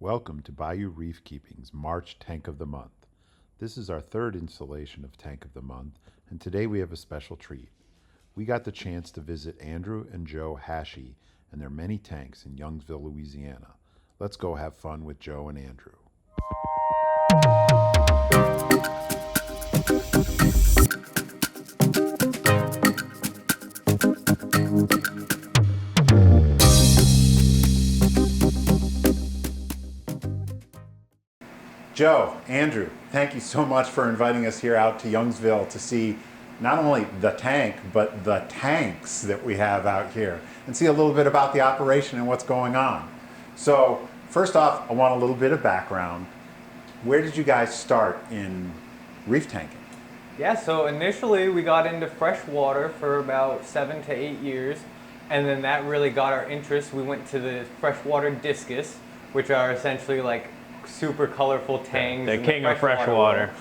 Welcome to Bayou Reefkeeping's March Tank of the Month. This is our third installation of Tank of the Month, and today we have a special treat. We got the chance to visit Andrew and Joe Hache and their many tanks in Youngsville, Louisiana. Let's go have fun with Joe and Andrew. Joe, Andrew, thank you so much for inviting us here out to Youngsville to see not only the tank, but the tanks that we have out here and see a little bit about the operation and what's going on. So first off, I want a little bit of background. Where did you guys start in reef tanking? Yeah, so initially we got into freshwater for about 7 to 8 years, and then that really got our interest. We went to the freshwater discus, which are essentially like super colorful tangs. The king of freshwater.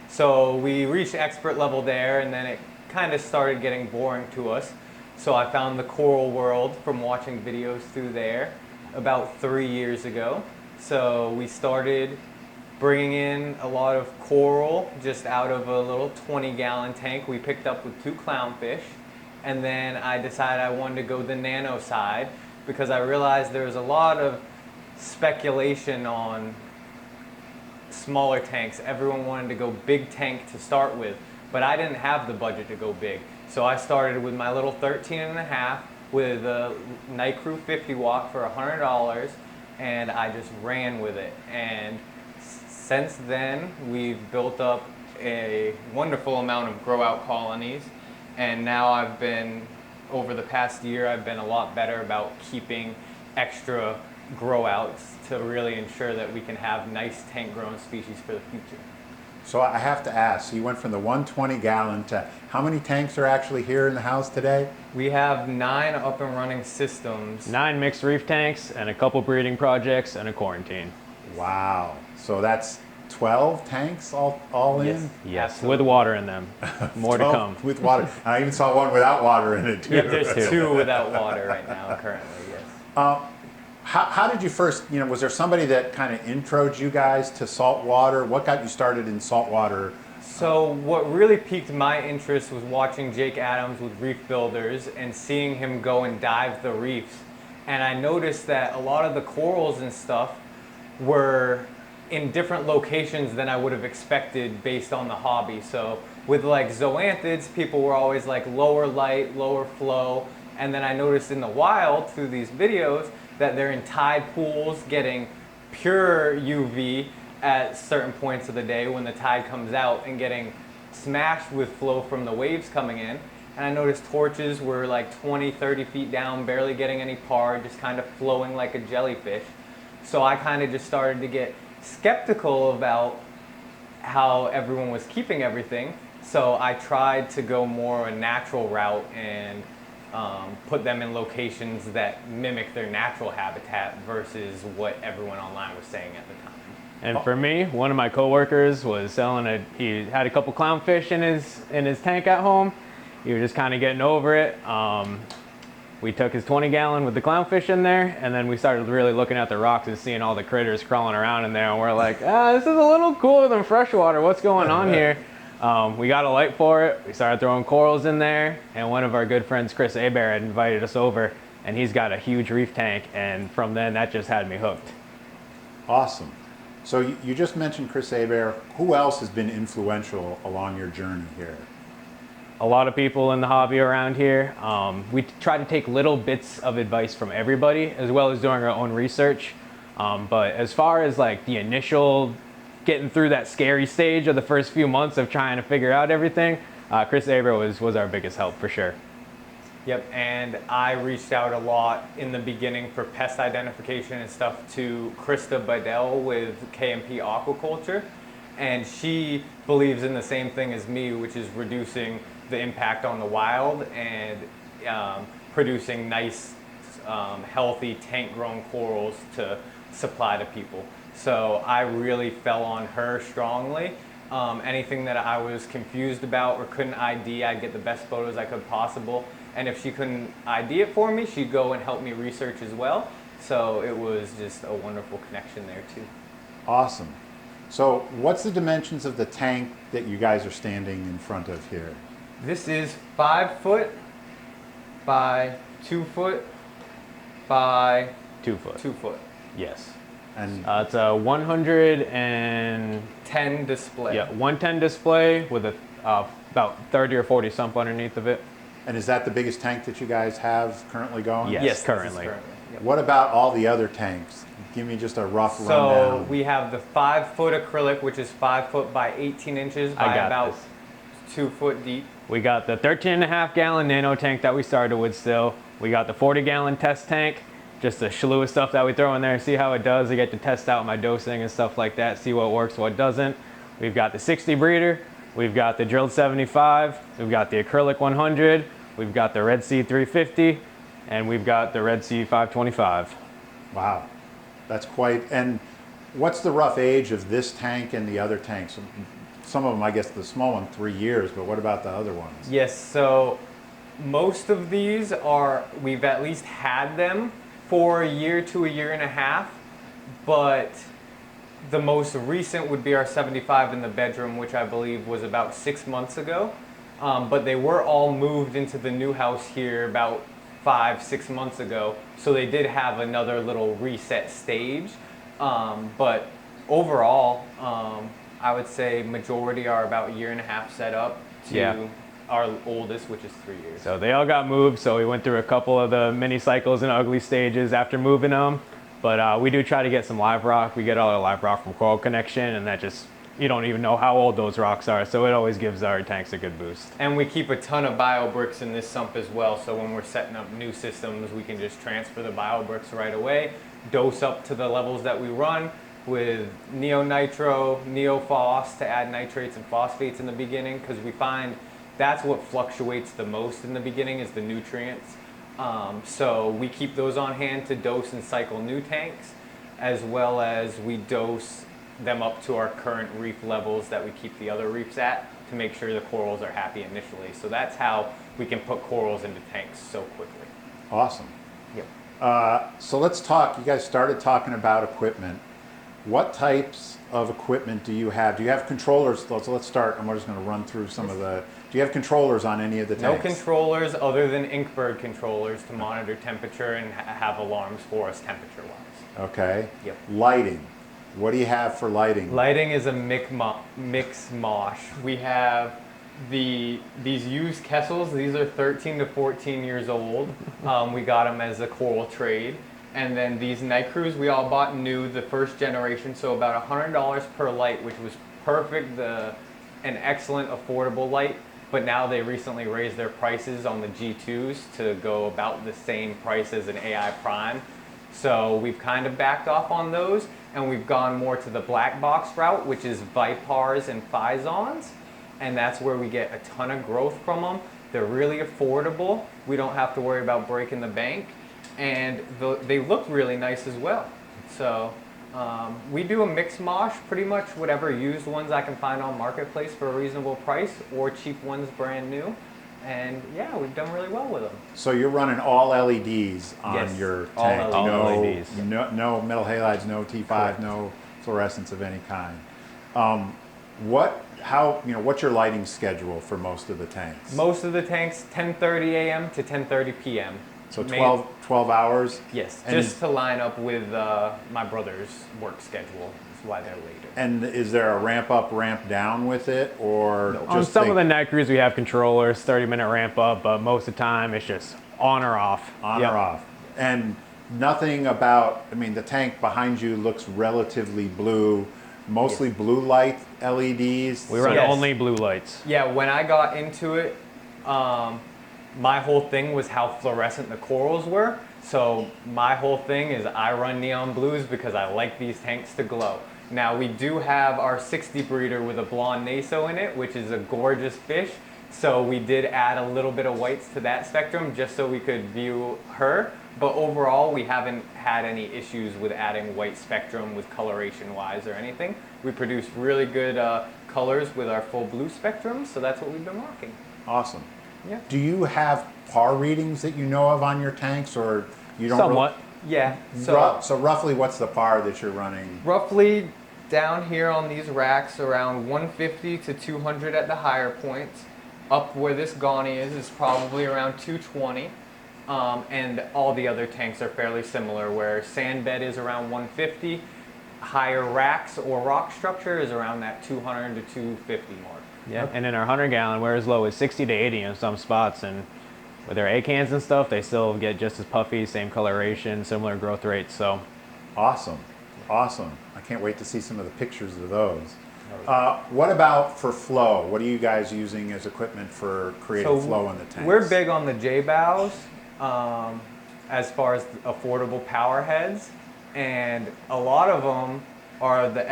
So we reached expert level there, and then it kind of started getting boring to us. So I found the coral world from watching videos through there about 3 years ago. So we started bringing in a lot of coral just out of a little 20-gallon tank we picked up with 2 clownfish. And then I decided I wanted to go the nano side because I realized there was a lot of speculation on smaller tanks. Everyone wanted to go big tank to start with, but I didn't have the budget to go big. So I started with my little 13.5 with a Night Crew 50 watt for $100, and I just ran with it. And since then, we've built up a wonderful amount of grow out colonies, and now over the past year, I've been a lot better about keeping extra grow outs to really ensure that we can have nice tank grown species for the future. So I have to ask, so you went from the 120 gallon to how many tanks are actually here in the house today? We have 9 up and running systems. 9 mixed reef tanks and a couple breeding projects and a quarantine. Wow, so that's 12 tanks all in? Yes, Absolutely. with water in them. More to come. With water. I even saw one without water in it too. Yep, there's 2 without water right now currently, yes. How did you first, was there somebody that kind of introed you guys to saltwater? What got you started in saltwater? So what really piqued my interest was watching Jake Adams with Reef Builders and seeing him go and dive the reefs. And I noticed that a lot of the corals and stuff were in different locations than I would have expected based on the hobby. So with like zoanthids, people were always like lower light, lower flow. And then I noticed in the wild through these videos that they're in tide pools getting pure UV at certain points of the day when the tide comes out and getting smashed with flow from the waves coming in. And I noticed torches were like 20, 30 feet down, barely getting any par, just kind of flowing like a jellyfish. So I kind of just started to get skeptical about how everyone was keeping everything. So I tried to go more a natural route and put them in locations that mimic their natural habitat versus what everyone online was saying at the time. And for me, one of my coworkers was he had a couple clownfish in his tank at home. He was just kind of getting over it. We took his 20-gallon with the clownfish in there, and then we started really looking at the rocks and seeing all the critters crawling around in there, and we're like, this is a little cooler than freshwater. What's going on here? We got a light for it. We started throwing corals in there, and one of our good friends, Chris Abair, had invited us over, and he's got a huge reef tank, and from then that just had me hooked. Awesome. So you just mentioned Chris Abair. Who else has been influential along your journey here? A lot of people in the hobby around here. We try to take little bits of advice from everybody, as well as doing our own research. But as far as like the initial getting through that scary stage of the first few months of trying to figure out everything, Chris Abair was our biggest help for sure. Yep, and I reached out a lot in the beginning for pest identification and stuff to Krista Bedell with KMP Aquaculture, and she believes in the same thing as me, which is reducing the impact on the wild and producing nice, healthy tank-grown corals to supply to people. So I really fell on her strongly. Anything that I was confused about or couldn't ID, I'd get the best photos I could possible. And if she couldn't ID it for me, she'd go and help me research as well. So it was just a wonderful connection there too. Awesome. So what's the dimensions of the tank that you guys are standing in front of here? This is 5 foot by 2 foot by 2 foot. 2 foot. Yes. And It's a 10 display. 110 display with a about 30 or 40 sump underneath of it. and is that the biggest tank that you guys have currently going? Yes. Yes, this is currently. Yep. What about all the other tanks? Give me just a rough So rundown. we have the 5 foot acrylic, which is 5 foot by 18 inches I by got about this. 2 foot deep. We got the 13.5 gallon nano tank that we started with still. We got the 40 gallon test tank, just a slew of stuff that we throw in there, see how it does. I get to test out my dosing and stuff like that, see what works, what doesn't. We've got the 60 breeder, we've got the drilled 75, we've got the acrylic 100, we've got the Red Sea 350, and we've got the Red Sea 525. Wow, that's quite. And what's the rough age of this tank and the other tanks? Some of them, I guess, the small one, 3 years, but what about the other ones? Yes, so most of these are, we've at least had them for a year to a year and a half, but the most recent would be our 75 in the bedroom, which I believe was about 6 months ago. But they were all moved into the new house here about 5-6 months ago. So they did have another little reset stage. But overall, I would say majority are about a year and a half set up to Yeah. our oldest, which is 3 years. So they all got moved, so we went through a couple of the mini cycles and ugly stages after moving them. But we do try to get some live rock. We get all our live rock from Coral Connection, and that just, you don't even know how old those rocks are, so it always gives our tanks a good boost. And we keep a ton of bio bricks in this sump as well, so when we're setting up new systems, we can just transfer the bio bricks right away, dose up to the levels that we run with neo-nitro, neo-phos to add nitrates and phosphates in the beginning, because we find that's what fluctuates the most in the beginning is the nutrients. So we keep those on hand to dose and cycle new tanks, as well as we dose them up to our current reef levels that we keep the other reefs at to make sure the corals are happy initially. So that's how we can put corals into tanks so quickly. Awesome. Yep. So let's talk. You guys started talking about equipment. What types of equipment do you have? Do you have controllers? So let's start. I'm just going to run through some of the. Do you have controllers on any of the No tanks? controllers other than Inkbird controllers to monitor temperature and have alarms for us temperature-wise. Okay. Yep. Lighting. What do you have for lighting? Lighting is a mix mosh. We have these used Kessels. These are 13 to 14 years old. We got them as a coral trade. And then these night crews we all bought new, the first generation, so about $100 per light, which was perfect, an excellent affordable light. But now they recently raised their prices on the G2s to go about the same price as an AI Prime. So we've kind of backed off on those, and we've gone more to the black box route, which is Vipars and Physons. And that's where we get a ton of growth from them. They're really affordable. We don't have to worry about breaking the bank. And they look really nice as well. So we do a mix mosh, pretty much whatever used ones I can find on Marketplace for a reasonable price, or cheap ones brand new. And yeah, we've done really well with them. So you're running all LEDs on Yes, your all tank. LEDs. All LEDs. No metal halides, no T5, Correct. no fluorescence of any kind. What's your lighting schedule for most of the tanks? Most of the tanks, 10:30 a.m. to 10:30 p.m. So 12 hours? Yes, And just to line up with my brother's work schedule. That's why they're later. And is there a ramp up, ramp down with it, or On some of the night crews, we have controllers, 30-minute ramp up, but most of the time it's just on or off. on Yep. or off? And nothing about, I mean, the tank behind you looks relatively blue, mostly blue light LEDs. We run Yes. only blue lights. Yeah, when I got into it, my whole thing was how fluorescent the corals were. So my whole thing is I run neon blues because I like these tanks to glow. Now we do have our 60 breeder with a blonde naso in it, which is a gorgeous fish. So we did add a little bit of whites to that spectrum just so we could view her. But overall, we haven't had any issues with adding white spectrum with coloration wise or anything. We produce really good colors with our full blue spectrum, so that's what we've been rocking. Awesome. Yeah. Do you have par readings that you know of on your tanks, or you don't? Somewhat. Yeah. So So roughly, what's the par that you're running? roughly down here on these racks, around 150 to 200 at the higher points. Up where this Ghani is probably around 220. And all the other tanks are fairly similar, where sand bed is around 150, higher racks or rock structure is around that 200 to 250 mark. Yeah, and in our 100-gallon, we're as low as 60 to 80 in some spots, and with their A cans and stuff, they still get just as puffy, same coloration, similar growth rates. So Awesome, awesome. I can't wait to see some of the pictures of those. What about for flow? What are you guys using as equipment for creating flow in the tanks? We're big on the J-bows as far as affordable power heads, and a lot of them are the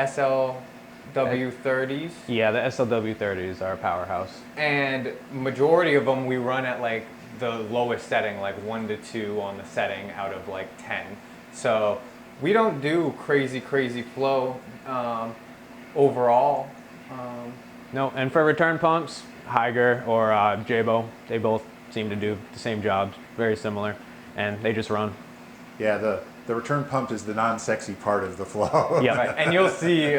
SLW30s. yeah, the SLW30 is our powerhouse. And majority of them we run at like the lowest setting, like 1 to 2 on the setting out of like 10. So we don't do crazy flow overall. No, and for return pumps, Higer or Jabo, they both seem to do the same jobs, very similar, and they just run. Yeah, the return pump is the non-sexy part of the flow. Yeah, Right. And you'll see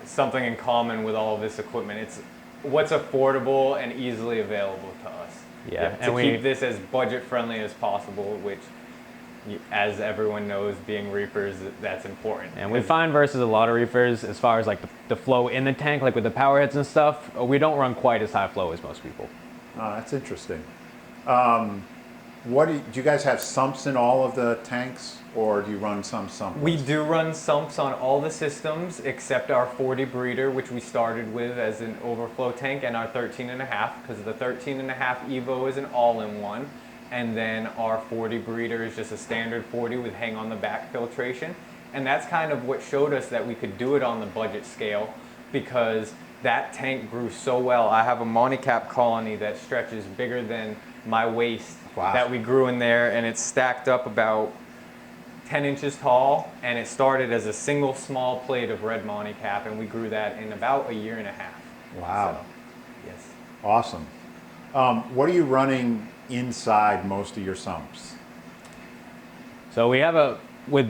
something in common with all of this equipment. It's what's affordable and easily available to us. Yeah, To keep this as budget friendly as possible, which, as everyone knows, being reefers, that's important. And we find versus a lot of reefers, as far as like the flow in the tank, like with the power heads and stuff, we don't run quite as high flow as most people. Oh, that's interesting. Do you guys have sumps in all of the tanks, or do you run some sumps? We do run sumps on all the systems except our 40 breeder, which we started with as an overflow tank, and our 13.5, because the 13.5 Evo is an all-in-one, and then our 40 breeder is just a standard 40 with hang on the back filtration. And that's kind of what showed us that we could do it on the budget scale, because that tank grew so well. I have a monicap colony that stretches bigger than my waist. Wow. That we grew in there, and it's stacked up about 10 inches tall, and it started as a single small plate of red monicap, and we grew that in about a year and a half. Wow. So, yes. Awesome. What are you running inside most of your sumps? So we have with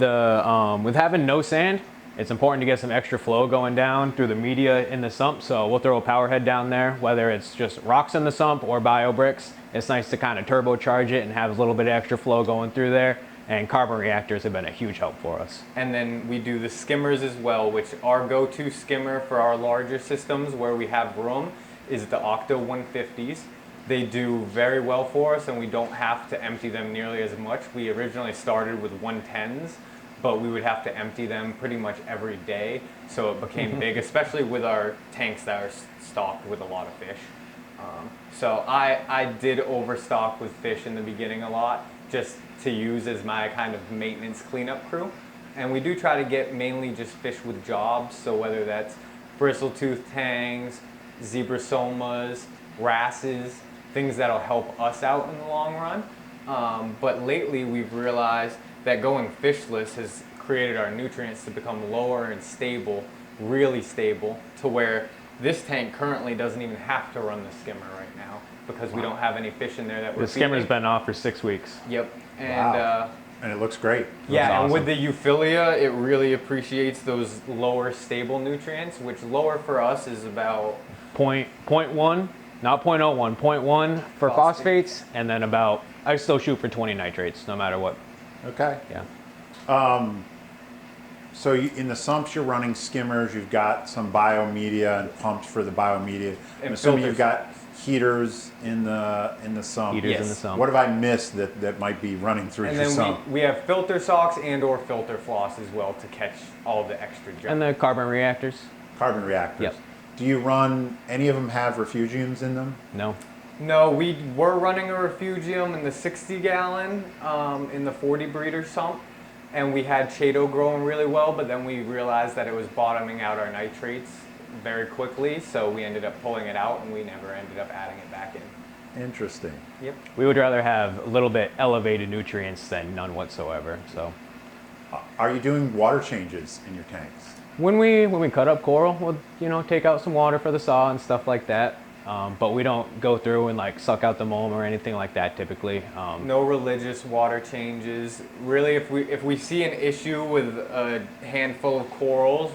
having no sand, it's important to get some extra flow going down through the media in the sump. So we'll throw a power head down there, whether it's just rocks in the sump or bio bricks. It's nice to kind of turbocharge it and have a little bit of extra flow going through there. And carbon reactors have been a huge help for us. And then we do the skimmers as well, which our go-to skimmer for our larger systems where we have room is the Octo 150s. They do very well for us, and we don't have to empty them nearly as much. We originally started with 110s, but we would have to empty them pretty much every day. So it became big, especially with our tanks that are stocked with a lot of fish. So I did overstock with fish in the beginning a lot, just to use as my kind of maintenance cleanup crew. And we do try to get mainly just fish with jobs, so whether that's bristle-tooth tangs, zebrasomas, wrasses, things that'll help us out in the long run. But lately we've realized that going fishless has created our nutrients to become lower and stable, really stable, to where this tank currently doesn't even have to run the skimmer right now because we don't have any fish in there that we're The skimmer's feeding. been off for 6 weeks. Yep. And Wow. And it looks great. yeah, awesome. and with the euphilia, it really appreciates those lower stable nutrients, which lower for us is about 0.1, not 0.01, 0.1 for Phosphate. phosphates, and then I still shoot for 20 nitrates, no matter what. Okay. Yeah. So in the sumps, you're running skimmers. You've got some biomedia and pumps for the biomedia. I'm And assuming filters. you've got heaters in the sump. Heaters in Yes. the sump. What have I missed that might be running through and your then sump? we have filter socks and or filter floss as well to catch all the extra junk. And the carbon reactors? Carbon reactors. Yep. Do you run any of them have refugiums in them? No. No, we were running a refugium in the 60 gallon in the 40 breeder sump, and we had Chaeto growing really well, but then we realized that it was bottoming out our nitrates very quickly, so we ended up pulling it out and we never ended up adding it back in. Interesting. Yep. We would rather have a little bit elevated nutrients than none whatsoever. So Are you doing water changes in your tanks? when we cut up coral, we'll take out some water for the saw and stuff like that. but we don't go through and like suck out the mold or anything like that typically. No religious water changes. Really, if we see an issue with a handful of corals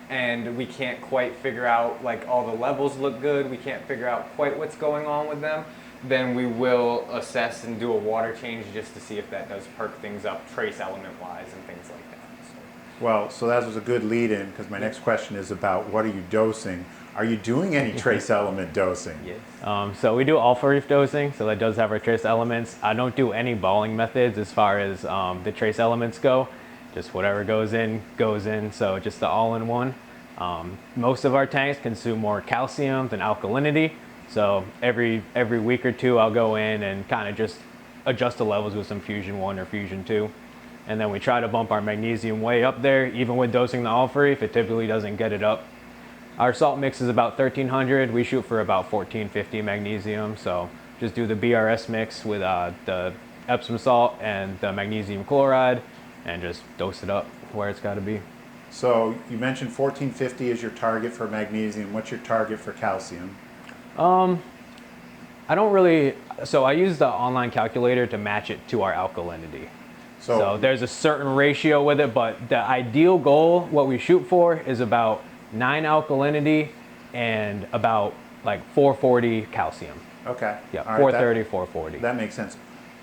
and we can't quite figure out, like, all the levels look good, we can't figure out quite what's going on with them, then we will assess and do a water change just to see if that does perk things up trace element wise and things like that. Well, so that was a good lead in, because my next question is about what are you dosing? Are you doing any trace element dosing? Yes. So we do alpha reef dosing, so that does have our trace elements. I don't do any balling methods as far as the trace elements go. Just whatever goes in, so just the all-in-one. Most of our tanks consume more calcium than alkalinity, so every week or two I'll go in and kind of just adjust the levels with some Fusion 1 or Fusion 2. And then we try to bump our magnesium way up there. Even with dosing the alpha reef, it typically doesn't get it up. Our salt mix is about 1300. We shoot for about 1450 magnesium. So just do the BRS mix with the Epsom salt and the magnesium chloride and just dose it up where it's got to be. So you mentioned 1450 is your target for magnesium. What's your target for calcium? I don't really, so I use the online calculator to match it to our alkalinity. So there's a certain ratio with it, but the ideal goal, what we shoot for, is about 9 alkalinity and about like 440 calcium. Okay. Yeah, All right, 430, 440. That makes sense.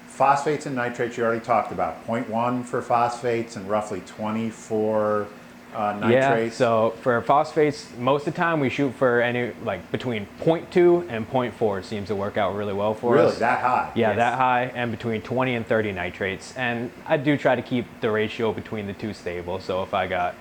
Phosphates and nitrates you already talked about. 0.1 for phosphates and roughly 20 for nitrates. Yeah, so for phosphates, most of the time we shoot for any, like between 0.2 and 0.4 seems to work out really well for us. Really, that high? Yeah, Yes. that high, and between 20 and 30 nitrates. And I do try to keep the ratio between the two stable. So if I got,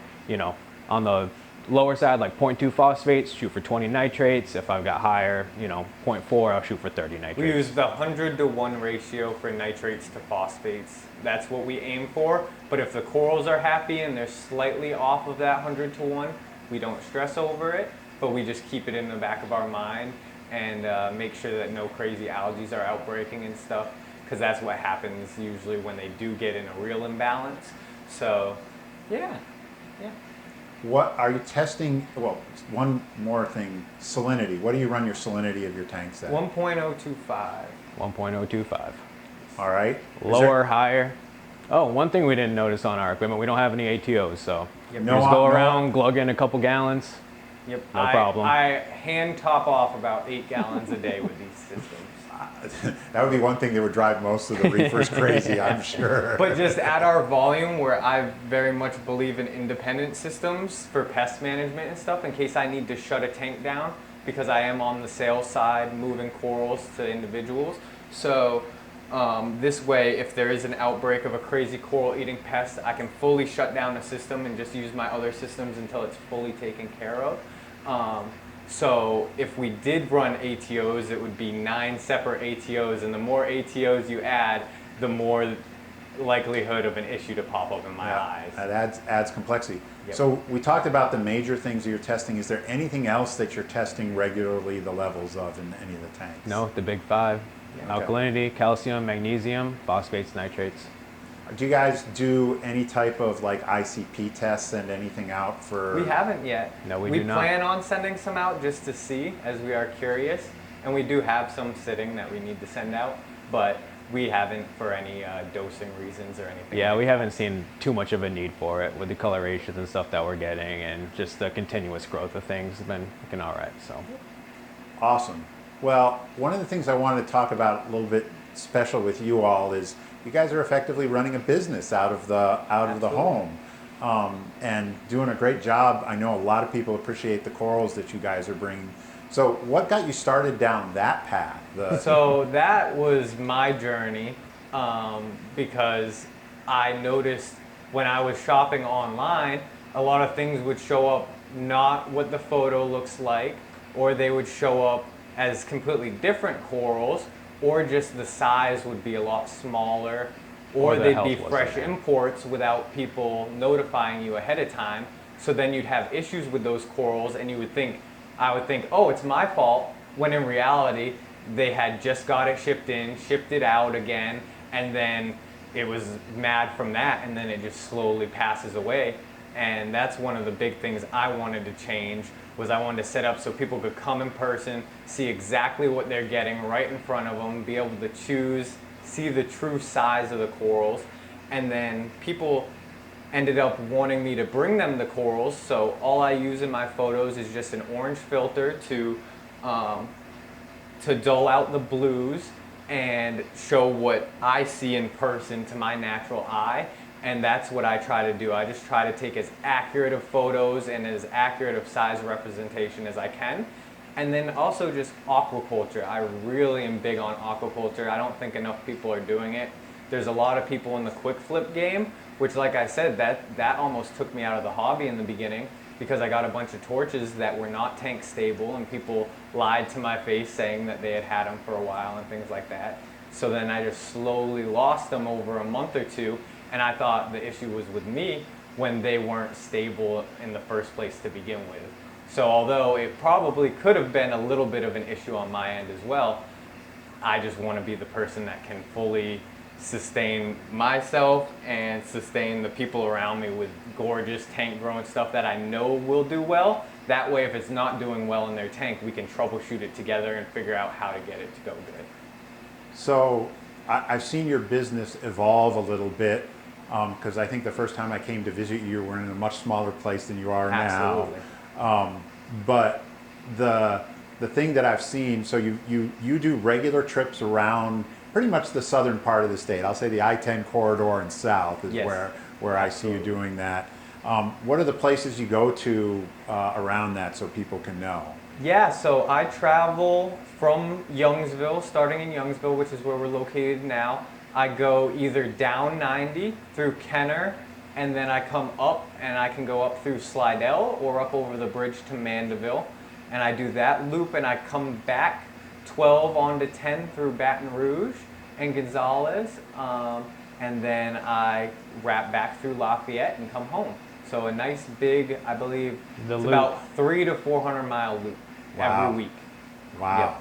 on the lower side, like 0.2 phosphates, shoot for 20 nitrates. If I've got higher, 0.4, I'll shoot for 30 nitrates. We use the 100-to-1 ratio for nitrates to phosphates. That's what we aim for. But if the corals are happy and they're slightly off of that 100-to-1, we don't stress over it, but we just keep it in the back of our mind and make sure that no crazy algae are outbreaking and stuff, because that's what happens usually when they do get in a real imbalance. So, yeah. What are you testing? Well, one more thing, salinity. What do you run your salinity of your tanks at? 1.025. 1.025. All right. Lower, higher. Oh, one thing we didn't notice on our equipment, we don't have any ATOs, so Yep. we just go around, glug in a couple gallons. Yep. No problem. I hand top off about 8 gallons a day with these systems. That would be one thing that would drive most of the reefers crazy, I'm sure. But just at our volume, where I very much believe in independent systems for pest management and stuff, in case I need to shut a tank down, because I am on the sales side moving corals to individuals. So this way, if there is an outbreak of a crazy coral eating pest, I can fully shut down a system and just use my other systems until it's fully taken care of. So if we did run ATOs, it would be 9 separate ATOs, and the more ATOs you add, the more likelihood of an issue to pop up in my eyes. That adds complexity. Yep. So we talked about the major things that you're testing. Is there anything else that you're testing regularly the levels of in any of the tanks? No, the big 5. Yeah. Okay. Alkalinity, calcium, magnesium, phosphates, nitrates. Do you guys do any type of like ICP tests, send anything out for? We haven't yet. No, we do do not. We plan on sending some out just to see, as we are curious. And we do have some sitting that we need to send out, but we haven't for any dosing reasons or anything. Yeah, like we that. haven't seen too much of a need for it with the colorations and stuff that we're getting, and just the continuous growth of things has been looking all right. So. Awesome. Well, one of the things I wanted to talk about a little bit special with you all is you guys are effectively running a business out of the home, and doing a great job. I know a lot of people appreciate the corals that you guys are bringing. So what got you started down that path? So that was my journey, because I noticed when I was shopping online, a lot of things would show up not what the photo looks like, or they would show up as completely different corals, or just the size would be a lot smaller, or the they'd health be wasn't fresh there. imports without people notifying you ahead of time. So then you'd have issues with those corals, and I would think, oh, it's my fault, when in reality, they had just got it shipped in, shipped it out again, and then it was mad from that, and then it just slowly passes away. And that's one of the big things I wanted to change, was I wanted to set up so people could come in person, see exactly what they're getting right in front of them, be able to choose, see the true size of the corals. And then people ended up wanting me to bring them the corals, so all I use in my photos is just an orange filter to dull out the blues and show what I see in person to my natural eye. And that's what I try to do. I just try to take as accurate of photos and as accurate of size representation as I can. And then also just aquaculture. I really am big on aquaculture. I don't think enough people are doing it. There's a lot of people in the quick flip game, which, like I said, that almost took me out of the hobby in the beginning, because I got a bunch of torches that were not tank stable, and people lied to my face saying that they had had them for a while and things like that. So then I just slowly lost them over a month or two, and I thought the issue was with me when they weren't stable in the first place to begin with. So although it probably could have been a little bit of an issue on my end as well, I just want to be the person that can fully sustain myself and sustain the people around me with gorgeous tank growing stuff that I know will do well. That way, if it's not doing well in their tank, we can troubleshoot it together and figure out how to get it to go good. So I've seen your business evolve a little bit, because I think the first time I came to visit you were in a much smaller place than you are Absolutely. now. But the thing that I've seen, so you do regular trips around pretty much the southern part of the state. I'll say the I-10 corridor and south is Yes. where I see you doing that. What are the places you go to around that, so people can know? Yeah, so I travel from Youngsville, starting in Youngsville, which is where we're located now. I go either down 90 through Kenner, and then I come up and I can go up through Slidell or up over the bridge to Mandeville. And I do that loop, and I come back 12 onto 10 through Baton Rouge and Gonzales, and then I wrap back through Lafayette and come home. So a nice big, I believe, it's about 300 to 400 mile loop every week. Wow.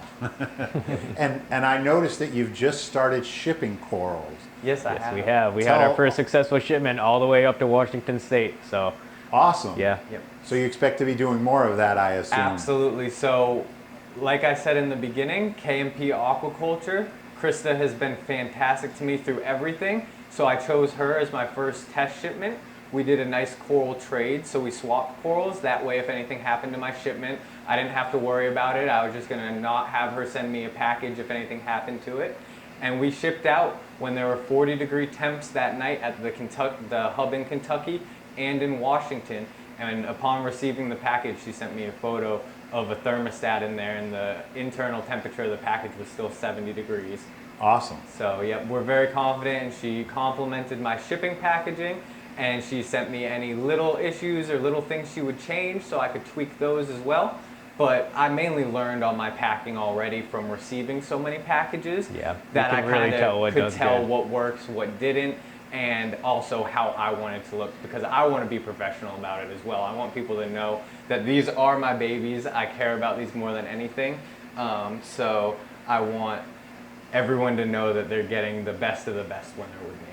And I noticed that you've just started shipping corals. Yes, I Yes, have. we have. We had our first successful shipment all the way up to Washington State. So Awesome. yeah. Yep. So you expect to be doing more of that, I assume. Absolutely. So, like I said in the beginning, K&P Aquaculture, Krista has been fantastic to me through everything. So I chose her as my first test shipment. We did a nice coral trade, so we swapped corals. That way, if anything happened to my shipment, I didn't have to worry about it. I was just gonna not have her send me a package if anything happened to it. And we shipped out when there were 40-degree temps that night at the hub in Kentucky and in Washington. And upon receiving the package, she sent me a photo of a thermostat in there, and the internal temperature of the package was still 70 degrees. Awesome. So yeah, we're very confident, and she complimented my shipping packaging, and she sent me any little issues or little things she would change so I could tweak those as well. But I mainly learned on my packing already from receiving so many packages, Yeah, that I you can really kind tell what of could does tell good. what works, what didn't, and also how I want it to look, because I want to be professional about it as well. I want people to know that these are my babies. I care about these more than anything. So I want everyone to know that they're getting the best of the best when they're with me.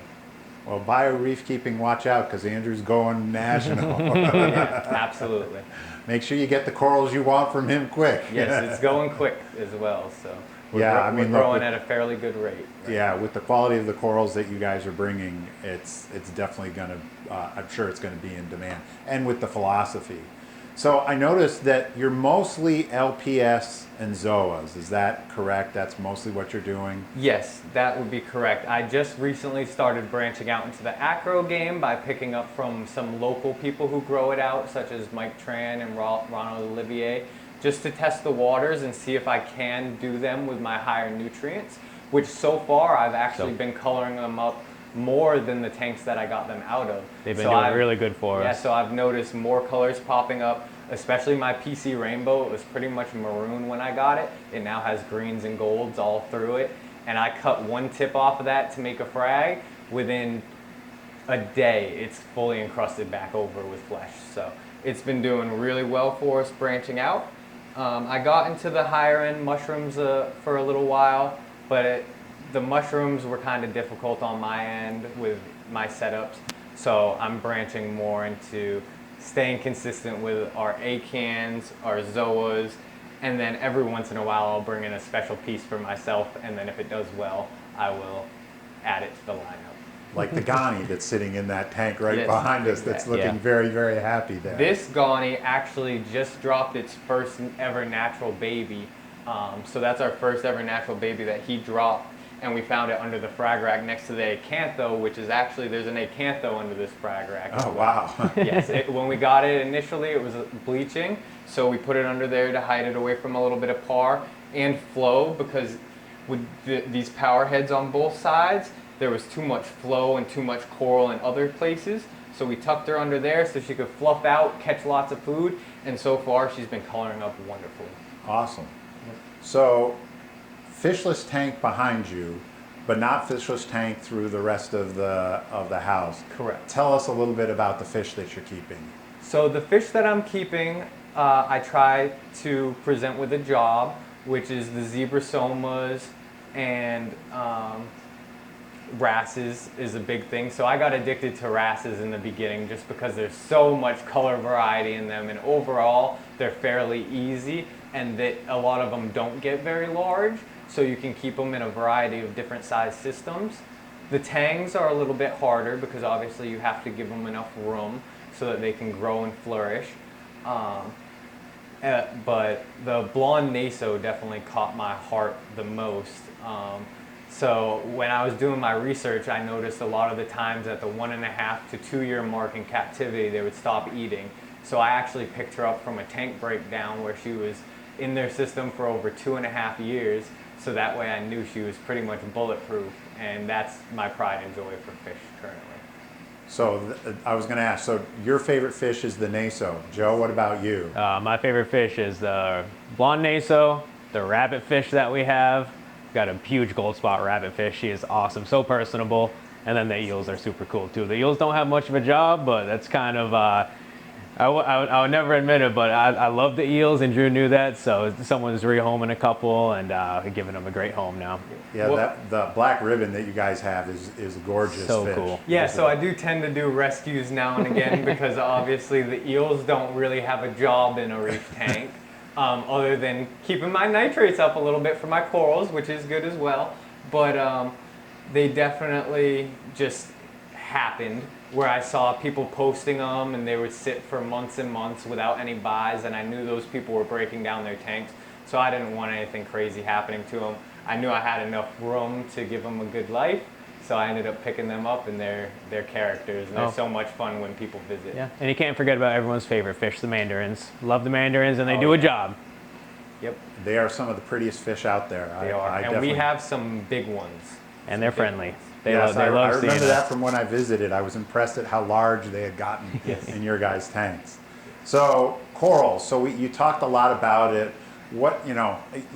Well, Bayou Reefkeeping, watch out, because Andrew's going national. Yeah, absolutely. Make sure you get the corals you want from him quick. Yes, it's going quick as well. So we're, Yeah, I mean, we're look, growing with- at a fairly good rate. right Yeah, with the quality of the corals that you guys are bringing, it's definitely going to, I'm sure it's going to be in demand. And with the philosophy. So I noticed that you're mostly LPS and ZOAs. Is that correct? That's mostly what you're doing? Yes, that would be correct. I just recently started branching out into the acro game by picking up from some local people who grow it out, such as Mike Tran and Ronald Olivier, just to test the waters and see if I can do them with my higher nutrients, which so far I've actually been coloring them up more than the tanks that I got them out of. They've been doing really good for Yeah, us. so I've noticed more colors popping up, especially my PC Rainbow. It was pretty much maroon when I got it. It now has greens and golds all through it. And I cut one tip off of that to make a frag. Within a day, it's fully encrusted back over with flesh. So it's been doing really well for us branching out. I got into the higher end mushrooms for a little while, but the mushrooms were kind of difficult on my end with my setups. So I'm branching more into staying consistent with our acans, our zoas, and then every once in a while I'll bring in a special piece for myself, and then if it does well, I will add it to the lineup. Like the Ghani that's sitting in that tank right Yes, behind us that's exactly. looking Yeah. very, very happy there. This Ghani actually just dropped its first ever natural baby. So that's our first ever natural baby that he dropped, and we found it under the frag rack next to the acantho, which is actually, there's an acantho under this frag rack. Oh, wow. Yes, when we got it initially, it was bleaching, so we put it under there to hide it away from a little bit of par and flow, because with these power heads on both sides, there was too much flow and too much coral in other places. So we tucked her under there so she could fluff out, catch lots of food, and so far she's been coloring up wonderfully. Awesome. So, fishless tank behind you, but not fishless tank through the rest of the house. Correct. Tell us a little bit about the fish that you're keeping. So the fish that I'm keeping, I try to present with a job, which is the zebrasomas and wrasses is a big thing. So I got addicted to wrasses in the beginning just because there's so much color variety in them, and overall they're fairly easy, and that a lot of them don't get very large, so you can keep them in a variety of different size systems. The tangs are a little bit harder because obviously you have to give them enough room so that they can grow and flourish. But the blonde naso definitely caught my heart the most. So when I was doing my research, I noticed a lot of the times at the 1.5 to 2 year mark in captivity, they would stop eating. So I actually picked her up from a tank breakdown where she was in their system for over 2.5 years. So that way I knew she was pretty much bulletproof, and that's my pride and joy for fish currently. So I was going to ask, so your favorite fish is the naso. Joe, what about you? My favorite fish is the blonde naso, the rabbit fish that we have. Got a huge gold spot rabbit fish. She is awesome, so personable. And then the eels are super cool too. The eels don't have much of a job, but that's kind of, I would never admit it, but I love the eels, and Drew knew that. So someone's rehoming a couple and giving them a great home now. Yeah, Well, the black ribbon that you guys have is a gorgeous So fish. cool. Yeah, so I do tend to do rescues now and again because obviously the eels don't really have a job in a reef tank, other than keeping my nitrates up a little bit for my corals, which is good as well. But they definitely just happened where I saw people posting them and they would sit for months and months without any buys, and I knew those people were breaking down their tanks, so I didn't want anything crazy happening to them. I knew I had enough room to give them a good life, so I ended up picking them up, and they're characters, and they're so much fun when people visit. Yeah, and you can't forget about everyone's favorite fish, the mandarins. Love the mandarins, and they do a yeah. job. Yep, They are some of the prettiest fish out there. they are, and we definitely- have some big ones. And they're friendly. They Yes, love I seeing remember that us. from when I visited. I was impressed at how large they had gotten in your guys' tanks. So corals. So you talked a lot about it. What,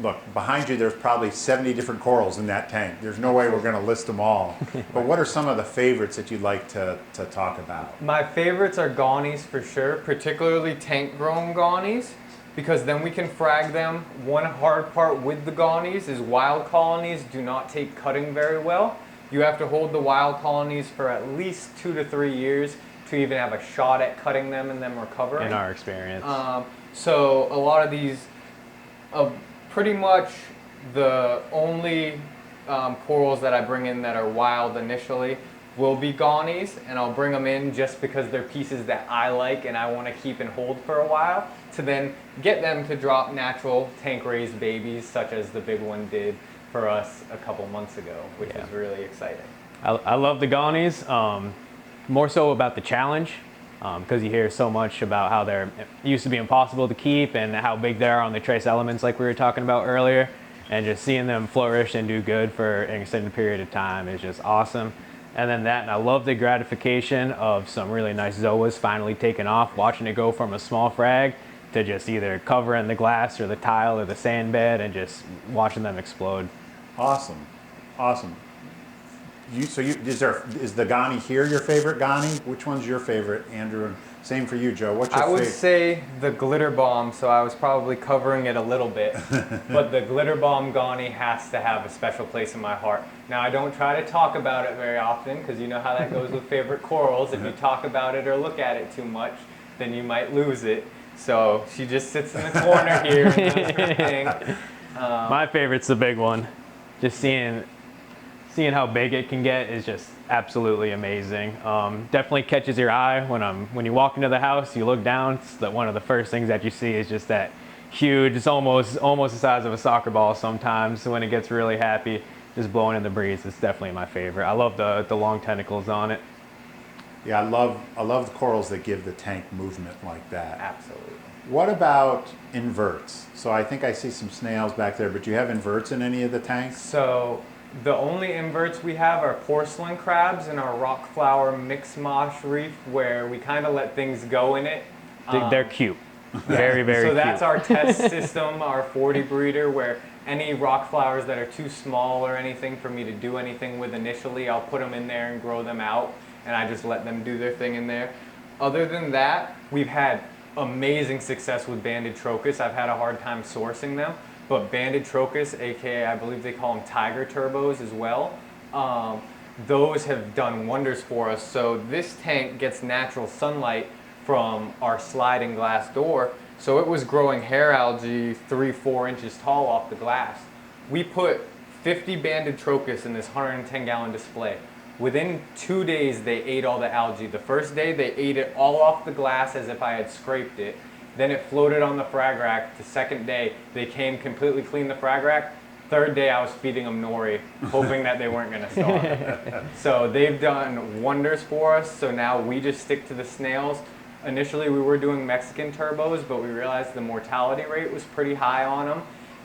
look, behind you there's probably 70 different corals in that tank. There's no way we're going to list them all. But what are some of the favorites that you'd like to talk about? My favorites are Ghanies for sure, particularly tank-grown Ghanies, because then we can frag them. One hard part with the Ghanies is wild colonies do not take cutting very well. You have to hold the wild colonies for at least 2 to 3 years to even have a shot at cutting them and them recovering. In our experience. So a lot of these, pretty much the only corals that I bring in that are wild initially will be Ghanies, and I'll bring them in just because they're pieces that I like and I want to keep and hold for a while, to then get them to drop natural tank-raised babies, such as the big one did for us a couple months ago, which is really exciting. I love the Ghanies, more so about the challenge, because you hear so much about how they're used to be impossible to keep and how big they are on the trace elements like we were talking about earlier, and just seeing them flourish and do good for an extended period of time is just awesome. And then and I love the gratification of some really nice zoas finally taking off, watching it go from a small frag to just either covering the glass or the tile or the sand bed, and just watching them explode. Awesome. Awesome. is the Ghani here your favorite Ghani? Which one's your favorite, Andrew? And same for you, Joe. What's your I would favorite? say the glitter bomb, so I was probably covering it a little bit, but the glitter bomb Ghani has to have a special place in my heart. Now, I don't try to talk about it very often because you know how that goes with favorite corals. If you talk about it or look at it too much, then you might lose it. So she just sits in the corner here and does her thing. My favorite's the big one. Just seeing how big it can get is just absolutely amazing. Definitely catches your eye when you walk into the house. You look down. One of the first things that you see is just that huge. It's almost the size of a soccer ball sometimes. When it gets really happy, just blowing in the breeze. It's definitely my favorite. I love the long tentacles on it. Yeah, I love the corals that give the tank movement like that. Absolutely. What about inverts? So I think I see some snails back there, but do you have inverts in any of the tanks? So the only inverts we have are porcelain crabs in our rock flower mixed mosh reef, where we kind of let things go in it. They're cute. Very, very So cute. that's our test system, our 40 breeder, where any rock flowers that are too small or anything for me to do anything with initially, I'll put them in there and grow them out, and I just let them do their thing in there. Other than that, we've had amazing success with banded trochus. I've had a hard time sourcing them, but banded trochus, aka I believe they call them tiger turbos as well, those have done wonders for us. So this tank gets natural sunlight from our sliding glass door, so it was growing hair algae 3-4 inches tall off the glass. We put 50 banded trochus in this 110-gallon display. Within 2 days, they ate all the algae. The first day, they ate it all off the glass as if I had scraped it. Then it floated on the frag rack. The second day, they came, completely cleaned the frag rack. Third day, I was feeding them nori, hoping that they weren't going to starve. So they've done wonders for us. So now we just stick to the snails. Initially, we were doing Mexican turbos, but we realized the mortality rate was pretty high on them.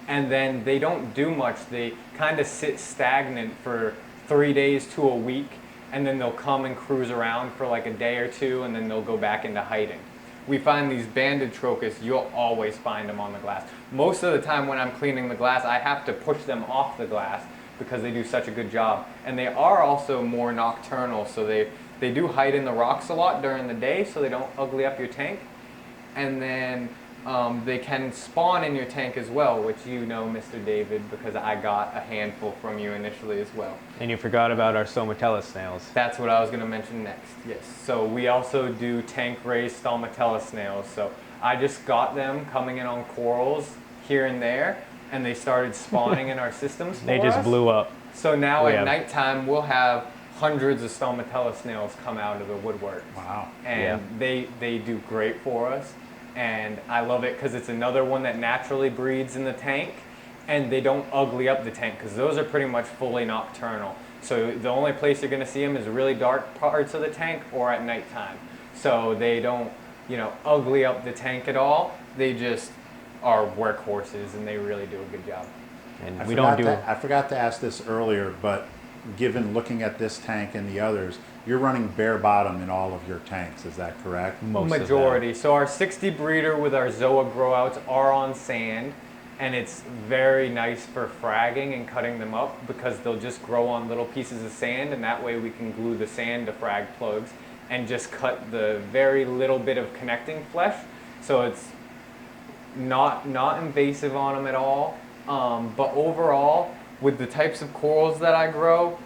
And then they don't do much. They kind of sit stagnant for 3 days to a week, and then they'll come and cruise around for like a day or two, and then they'll go back into hiding. We find these banded trochus, you'll always find them on the glass. Most of the time when I'm cleaning the glass, I have to push them off the glass because they do such a good job. And they are also more nocturnal, so they do hide in the rocks a lot during the day, so they don't ugly up your tank. And then they can spawn in your tank as well, which you know, Mr. David, because I got a handful from you initially as well. And you forgot about our Stomatella snails. That's what I was going to mention next, yes. So we also do tank-raised Stomatella snails. So I just got them coming in on corals here and there, and they started spawning in our systems for They just us. blew up. So now at nighttime, we'll have hundreds of Stomatella snails come out of the woodwork. Wow. And they do great for us. And I love it because it's another one that naturally breeds in the tank, and they don't ugly up the tank because those are pretty much fully nocturnal. So the only place you're going to see them is really dark parts of the tank or at nighttime. So they don't, ugly up the tank at all. They just are workhorses, and they really do a good job. And I forgot to ask this earlier, but given looking at this tank and the others, you're running bare bottom in all of your tanks, is that correct? Majority. So our 60 breeder with our Zoa growouts are on sand, and it's very nice for fragging and cutting them up because they'll just grow on little pieces of sand, and that way we can glue the sand to frag plugs and just cut the very little bit of connecting flesh. So it's not invasive on them at all. But overall, with the types of corals that I grow,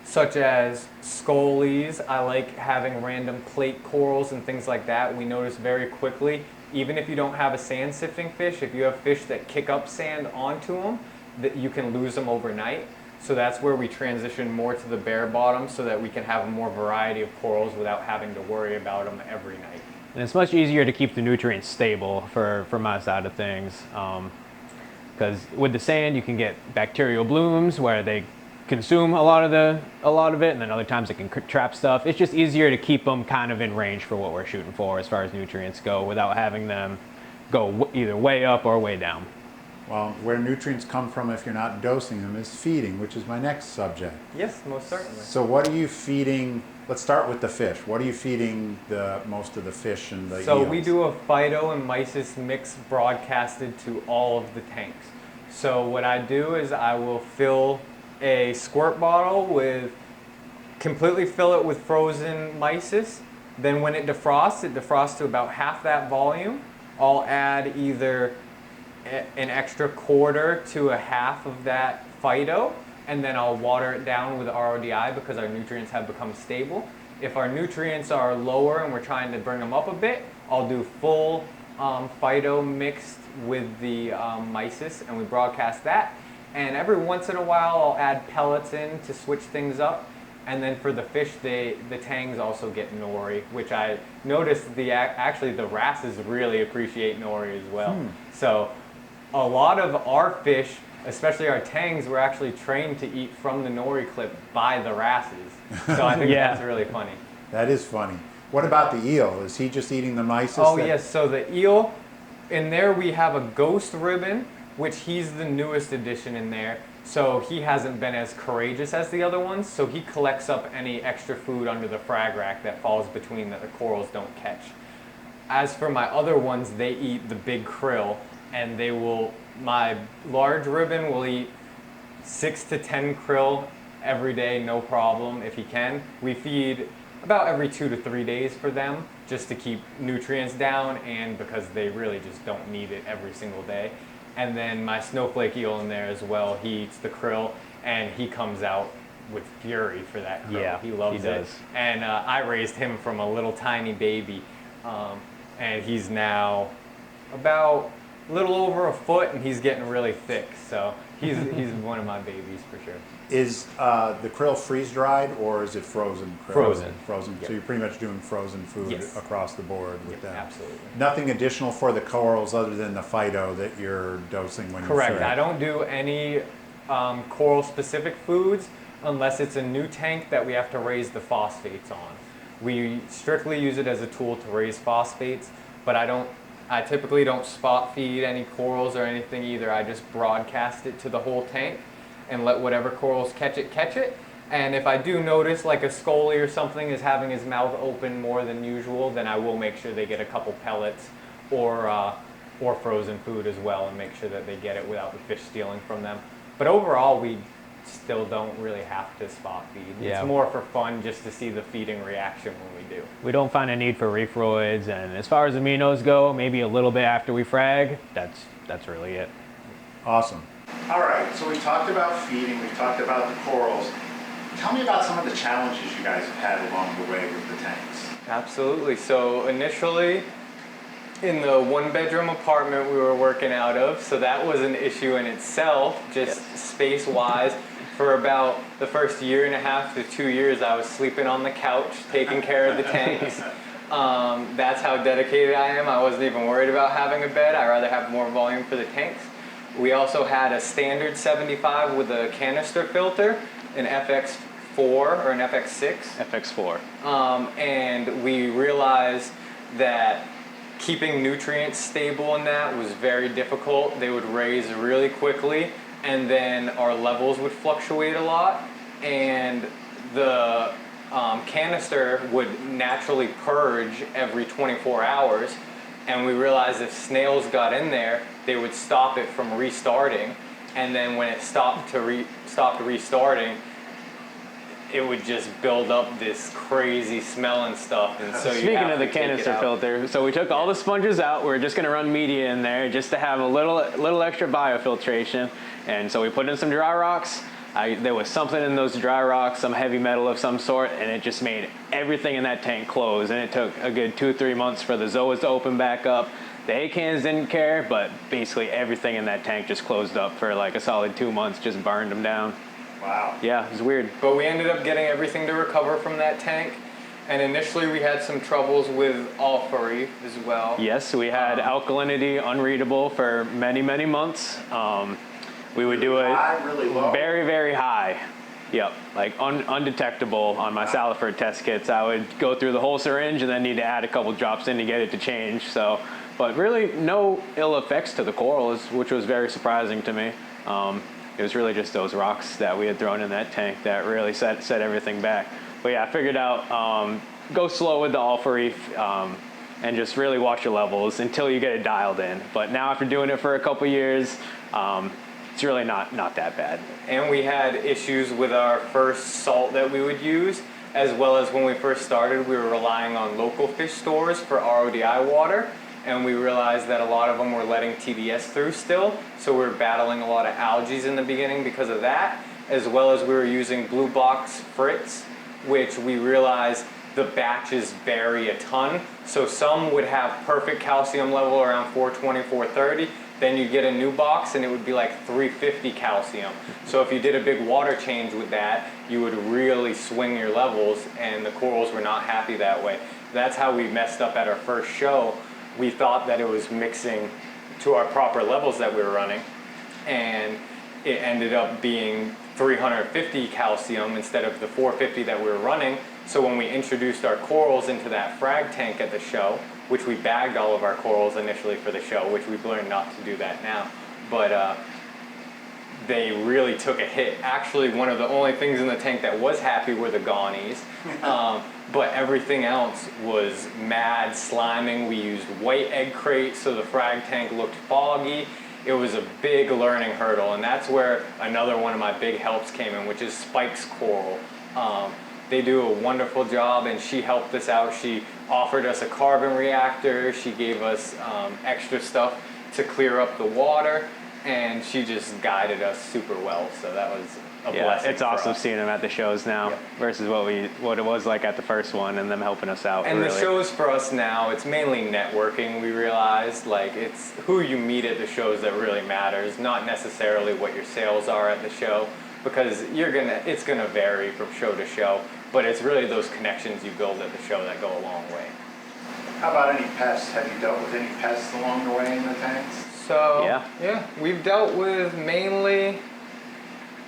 such as scoles, I like having random plate corals and things like that. We notice very quickly, even if you don't have a sand sifting fish, if you have fish that kick up sand onto them, that you can lose them overnight. So that's where we transition more to the bare bottom so that we can have more variety of corals without having to worry about them every night. And it's much easier to keep the nutrients stable for my side of things. Because with the sand, you can get bacterial blooms where they consume a lot of it, and then other times it can trap stuff. It's just easier to keep them kind of in range for what we're shooting for as far as nutrients go without having them go either way up or way down. Well, where nutrients come from if you're not dosing them is feeding, which is my next subject. Yes, most certainly. So what are you feeding? Let's start with the fish. What are you feeding most of the fish and the eels? So we do a phyto and mysis mix broadcasted to all of the tanks. So what I do is I will fill a squirt bottle with, completely fill it with frozen mysis. Then when it defrosts to about half that volume. I'll add either an extra quarter to a half of that Phyto, and then I'll water it down with RODI because our nutrients have become stable. If our nutrients are lower and we're trying to bring them up a bit, I'll do full Phyto mixed with the mysis, and we broadcast that. And every once in a while, I'll add pellets in to switch things up. And then for the fish, the tangs also get nori, which I noticed actually the wrasses really appreciate nori as well. So a lot of our fish, especially our tangs, were actually trained to eat from the nori clip by the wrasses. So I think that's really funny. That is funny. What about the eel? Is he just eating the mysis? Oh yes, so the eel, in there we have a ghost ribbon, which he's the newest addition in there. So he hasn't been as courageous as the other ones, so he collects up any extra food under the frag rack that falls between that the corals don't catch. As for my other ones, they eat the big krill, and my large ribbon will eat 6 to 10 krill every day, no problem, if he can. We feed about every 2 to 3 days for them, just to keep nutrients down, and because they really just don't need it every single day. And then my snowflake eel in there as well, he eats the krill, and he comes out with fury for that krill. Yeah, he loves it. And I raised him from a little tiny baby, and he's now about a little over a foot, and he's getting really thick. So he's one of my babies for sure. Is the krill freeze-dried, or is it frozen krill? Frozen. Frozen. Yep. So you're pretty much doing frozen food across the board with them. Absolutely. Nothing additional for the corals other than the Phyto that you're dosing when you Correct. feed. I don't do any coral-specific foods unless it's a new tank that we have to raise the phosphates on. We strictly use it as a tool to raise phosphates, but I typically don't spot feed any corals or anything either. I just broadcast it to the whole tank and let whatever corals catch it. And if I do notice like a scully or something is having his mouth open more than usual, then I will make sure they get a couple pellets or frozen food as well, and make sure that they get it without the fish stealing from them. But overall, we still don't really have to spot feed. Yeah. It's more for fun just to see the feeding reaction when we do. We don't find a need for reef-roids, and as far as aminos go, maybe a little bit after we frag, that's really it. Awesome. All right, so we talked about feeding, we talked about the corals. Tell me about some of the challenges you guys have had along the way with the tanks. Absolutely. So initially, in the one-bedroom apartment we were working out of, so that was an issue in itself, just space-wise. For about the first 1.5 to 2 years, I was sleeping on the couch, taking care of the tanks. That's how dedicated I am. I wasn't even worried about having a bed. I'd rather have more volume for the tanks. We also had a standard 75 with a canister filter, an FX4 or an FX6. FX4. And we realized that keeping nutrients stable in that was very difficult. They would raise really quickly, and then our levels would fluctuate a lot, and the canister would naturally purge every 24 hours. And we realized if snails got in there, they would stop it from restarting. And then when it stopped restarting, it would just build up this crazy smelling stuff. And so Speaking of the canister filter, so we took all the sponges out. We were just going to run media in there just to have a little extra biofiltration. And so we put in some dry rocks. There was something in those dry rocks, some heavy metal of some sort, and it just made everything in that tank close. And it took a good 2-3 months for the zoas to open back up. The acans didn't care, but basically everything in that tank just closed up for like a solid 2 months, just burned them down. Wow. Yeah, it was weird. But we ended up getting everything to recover from that tank. And initially we had some troubles with alpha reef as well. Yes, we had alkalinity unreadable for many, many months. We would do it really low. very, very high. Yep, like undetectable on my Salifert test kits. I would go through the whole syringe and then need to add a couple drops in to get it to change. So, but really no ill effects to the corals, which was very surprising to me. It was really just those rocks that we had thrown in that tank that really set everything back. But yeah, I figured out go slow with the alpha reef and just really watch your levels until you get it dialed in. But now after doing it for a couple years, it's it's really not that bad. And we had issues with our first salt that we would use, as well as when we first started, we were relying on local fish stores for RODI water, and we realized that a lot of them were letting TDS through still, so we were battling a lot of algae in the beginning because of that, as well as we were using blue box Fritz, which we realized the batches vary a ton. So some would have perfect calcium level around 420, 430. Then you get a new box and it would be like 350 calcium. So if you did a big water change with that, you would really swing your levels, and the corals were not happy that way. That's how we messed up at our first show. We thought that it was mixing to our proper levels that we were running, and it ended up being 350 calcium instead of the 450 that we were running. So when we introduced our corals into that frag tank at the show, which we bagged all of our corals initially for the show, which we've learned not to do that now, but they really took a hit. Actually, one of the only things in the tank that was happy were the Gawnies, but everything else was mad sliming. We used white egg crate, so the frag tank looked foggy. It was a big learning hurdle, and that's where another one of my big helps came in, which is Spike's Coral. They do a wonderful job, and she helped us out. She offered us a carbon reactor. She gave us extra stuff to clear up the water, and she just guided us super well. So that was a blessing. It's awesome seeing them at the shows now versus what it was like at the first one, and them helping us out. And really. The shows for us now, it's mainly networking. We realized, like, it's who you meet at the shows that really matters, not necessarily what your sales are at the show, because it's gonna vary from show to show. But it's really those connections you build at the show that go a long way. How about any pests? Have you dealt with any pests along the way in the tanks? So yeah, we've dealt with mainly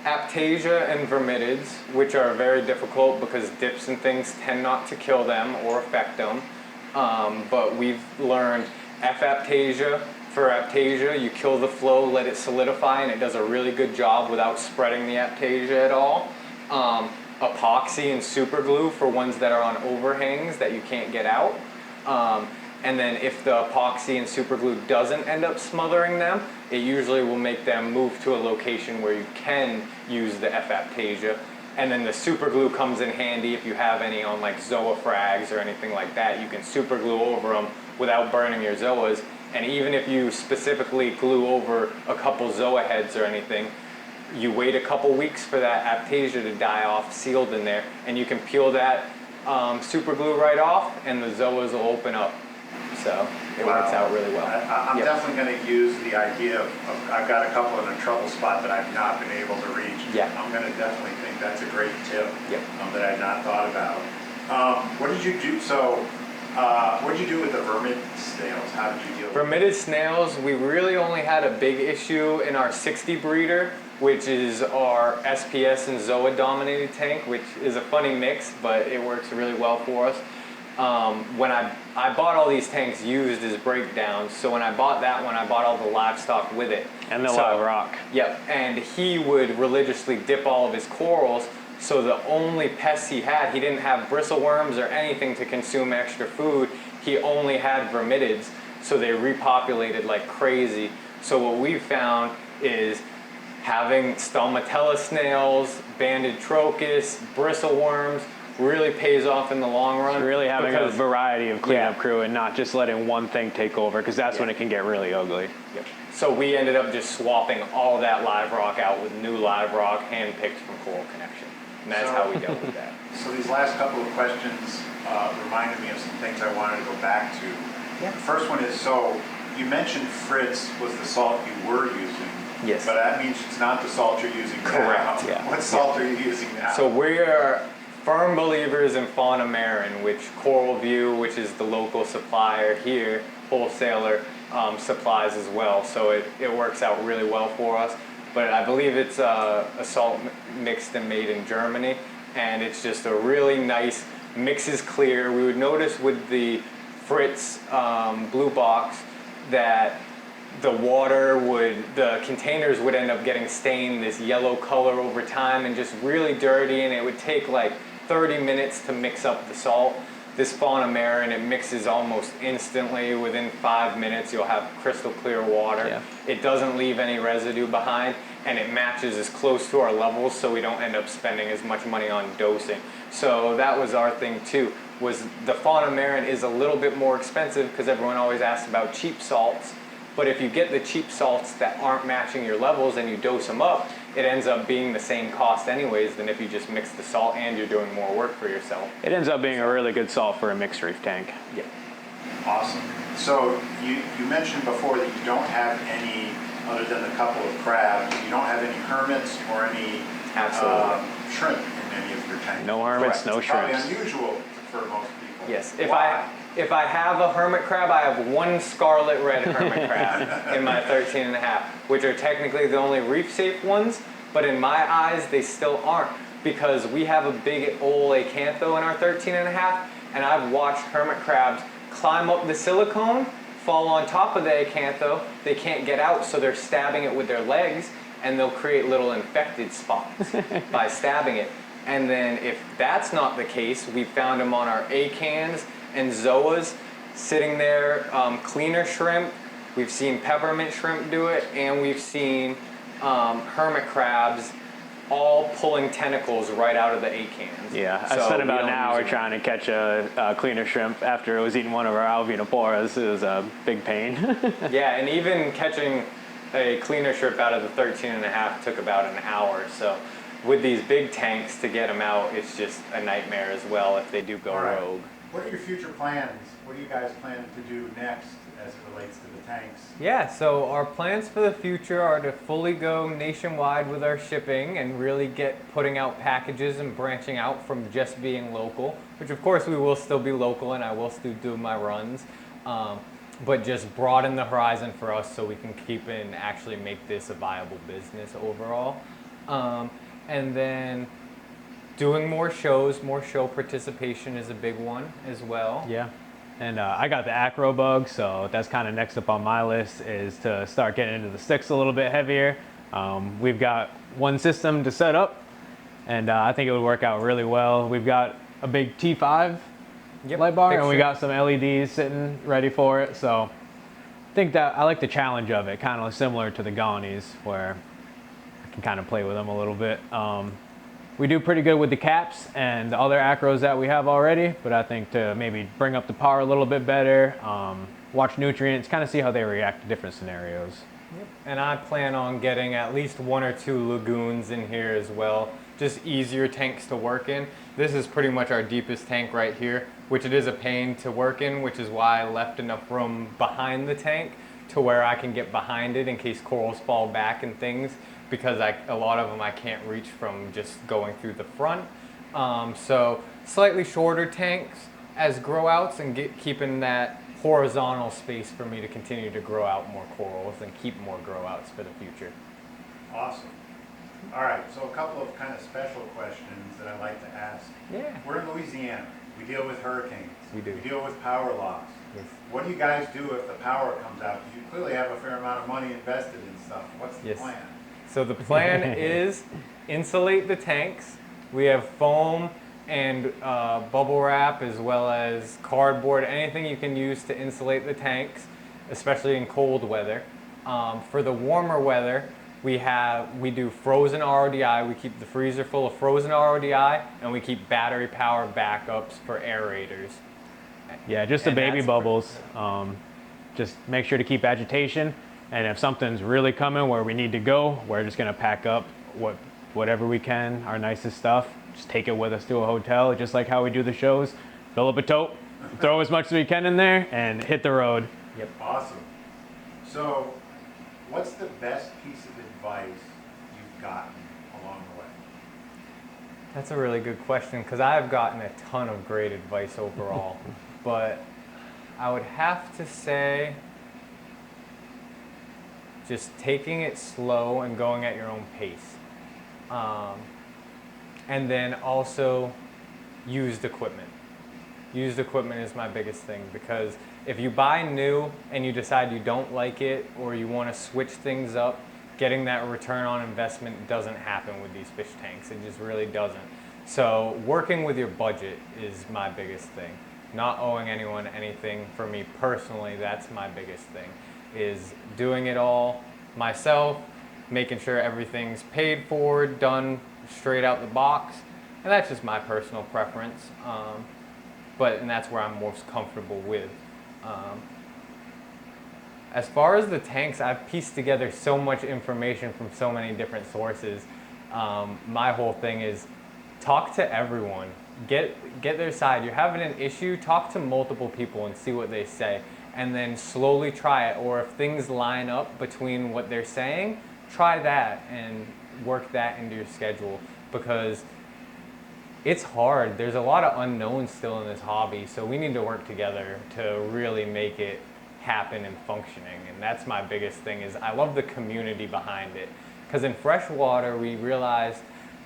Aptasia and Vermitids, which are very difficult because dips and things tend not to kill them or affect them. But we've learned F-Aptasia. For Aptasia, you kill the flow, let it solidify, and it does a really good job without spreading the Aptasia at all. Epoxy and super glue for ones that are on overhangs that you can't get out. And then if the epoxy and super glue doesn't end up smothering them, it usually will make them move to a location where you can use the F-Aptasia. And then the super glue comes in handy if you have any on like zoa frags or anything like that. You can super glue over them without burning your zoas. And even if you specifically glue over a couple zoa heads or anything, you wait a couple weeks for that Aptasia to die off sealed in there, and you can peel that super glue right off and the zoas will open up. So it works out really well. I'm definitely going to use the idea of I've got a couple in a trouble spot that I've not been able to reach. I'm going to definitely think that's a great tip that I've not thought about. What did you do? So what did you do with the vermid snails? How did you deal with Vermitid snails, we really only had a big issue in our 60 breeder, which is our SPS and Zoa dominated tank, which is a funny mix, but it works really well for us. When I bought all these tanks used as breakdowns, so when I bought that one, I bought all the livestock with it. And the live rock. Yep, and he would religiously dip all of his corals, so the only pests he had, he didn't have bristleworms or anything to consume extra food, he only had vermitids, so they repopulated like crazy. So what we've found is having stelmatella snails, banded trochus, bristleworms, really pays off in the long run. Really having a variety of cleanup crew and not just letting one thing take over, because that's when it can get really ugly. So we ended up just swapping all that live rock out with new live rock, hand-picked from Coral Connection. And that's how we dealt with that. So these last couple of questions reminded me of some things I wanted to go back to. The first one is, so you mentioned Fritz was the salt you were using. Yes. But that means it's not the salt you're using now. Correct, What salt are you using now? So we are firm believers in Fauna Marin, which Coral View, which is the local supplier here, wholesaler, supplies as well. So it works out really well for us. But I believe it's a salt mixed and made in Germany, and it's just a really nice, mixes clear. We would notice with the Fritz blue box that the containers would end up getting stained this yellow color over time and just really dirty, and it would take like 30 minutes to mix up the salt. This fauna marin, it mixes almost instantly. Within 5 minutes, you'll have crystal clear water. Yeah. It doesn't leave any residue behind, and it matches as close to our levels, so we don't end up spending as much money on dosing. So that was our thing too, was the fauna marin is a little bit more expensive because everyone always asks about cheap salts. But if you get the cheap salts that aren't matching your levels and you dose them up, it ends up being the same cost anyways than if you just mix the salt and you're doing more work for yourself. It ends up being a really good salt for a mixed reef tank. Yeah. Awesome. So you mentioned before that you don't have any, other than a couple of crabs, you don't have any hermits or any shrimp in any of your tanks. No hermits, no It's probably shrimps. unusual for most people. Yes. Why? If I have a hermit crab, I have one scarlet red hermit crab in my 13 and a half, which are technically the only reef safe ones, but in my eyes, they still aren't because we have a big old acantho in our 13 and a half, and I've watched hermit crabs climb up the silicone, fall on top of the acantho, they can't get out, so they're stabbing it with their legs, and they'll create little infected spots by stabbing it. And then if that's not the case, we found them on our acans and zoas sitting there, cleaner shrimp. We've seen peppermint shrimp do it, and we've seen hermit crabs all pulling tentacles right out of the acans. Yeah, I So spent we about don't an hour use trying to catch a cleaner shrimp after it was eating one of our alvinoporas. It was a big pain. Yeah, and even catching a cleaner shrimp out of the 13 and a half took about an hour. So with these big tanks to get them out, it's just a nightmare as well if they do go All right. rogue. What are your future plans? What are you guys planning to do next as it relates to the tanks? Yeah, so our plans for the future are to fully go nationwide with our shipping and really get putting out packages and branching out from just being local, which of course we will still be local and I will still do my runs, but just broaden the horizon for us so we can keep and actually make this a viable business overall. And then doing more shows, more show participation is a big one as well. Yeah, and I got the acro bug, so that's kind of next up on my list is to start getting into the sticks a little bit heavier. We've got one system to set up, and I think it would work out really well. We've got a big T5 light bar, and we got some LEDs sitting ready for it, so I think that I like the challenge of it, kind of similar to the Gaunies, where I can kind of play with them a little bit. We do pretty good with the caps and the other acros that we have already, but I think to maybe bring up the power a little bit better, watch nutrients, kind of see how they react to different scenarios. Yep. And I plan on getting at least 1 or 2 lagoons in here as well, just easier tanks to work in. This is pretty much our deepest tank right here, which it is a pain to work in, which is why I left enough room behind the tank to where I can get behind it in case corals fall back and things, because a lot of them I can't reach from just going through the front. So slightly shorter tanks as grow outs and keeping that horizontal space for me to continue to grow out more corals and keep more grow outs for the future. Awesome. All right, so a couple of kind of special questions that I'd like to ask. Yeah. We're in Louisiana. We deal with hurricanes. We do. We deal with power loss. Yes. What do you guys do if the power comes out? You clearly have a fair amount of money invested in stuff. What's the Yes. plan? So the plan is insulate the tanks. We have foam and bubble wrap as well as cardboard, anything you can use to insulate the tanks, especially in cold weather. For the warmer weather, we do frozen RODI. We keep the freezer full of frozen RODI, and we keep battery power backups for aerators. Yeah, just the And baby that's bubbles. Just make sure to keep agitation. And if something's really coming where we need to go, we're just gonna pack up whatever we can, our nicest stuff. Just take it with us to a hotel, just like how we do the shows. Fill up a tote, throw as much as we can in there, and hit the road. Yep. Awesome. So, what's the best piece of advice you've gotten along the way? That's a really good question because I've gotten a ton of great advice overall, but I would have to say just taking it slow and going at your own pace. And then also used equipment. Used equipment is my biggest thing because if you buy new and you decide you don't like it or you want to switch things up, getting that return on investment doesn't happen with these fish tanks. It just really doesn't. So working with your budget is my biggest thing. not owing anyone anything. For me personally, that's my biggest thing, is doing it all myself, making sure everything's paid for, done straight out the box, and that's just my personal preference. And that's where I'm most comfortable with. As far as the tanks, I've pieced together so much information from so many different sources. My whole thing is talk to everyone. Get their side. You're having an issue, talk to multiple people and see what they say. And then slowly try it. Or if things line up between what they're saying, try that and work that into your schedule. Because it's hard. There's a lot of unknowns still in this hobby. So we need to work together to really make it happen and functioning. And that's my biggest thing, is I love the community behind it. Because in freshwater, we realize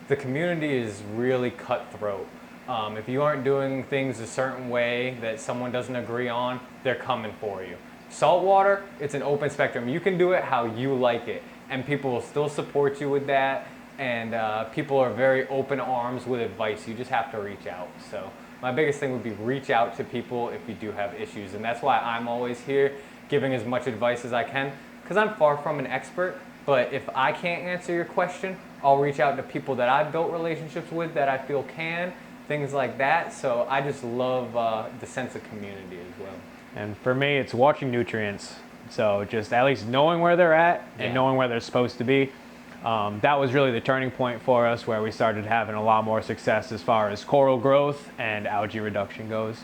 the community is really cutthroat. If you aren't doing things a certain way that someone doesn't agree on, they're coming for you. Saltwater, it's an open spectrum. You can do it how you like it, and people will still support you with that, and people are very open arms with advice. You just have to reach out. So my biggest thing would be reach out to people if you do have issues, and that's why I'm always here giving as much advice as I can, because I'm far from an expert. But if I can't answer your question, I'll reach out to people that I've built relationships with that I feel can, things like that. So I just love the sense of community as well. And for me, it's watching nutrients. So just at least knowing where they're at and knowing where they're supposed to be. That was really the turning point for us, where we started having a lot more success as far as coral growth and algae reduction goes.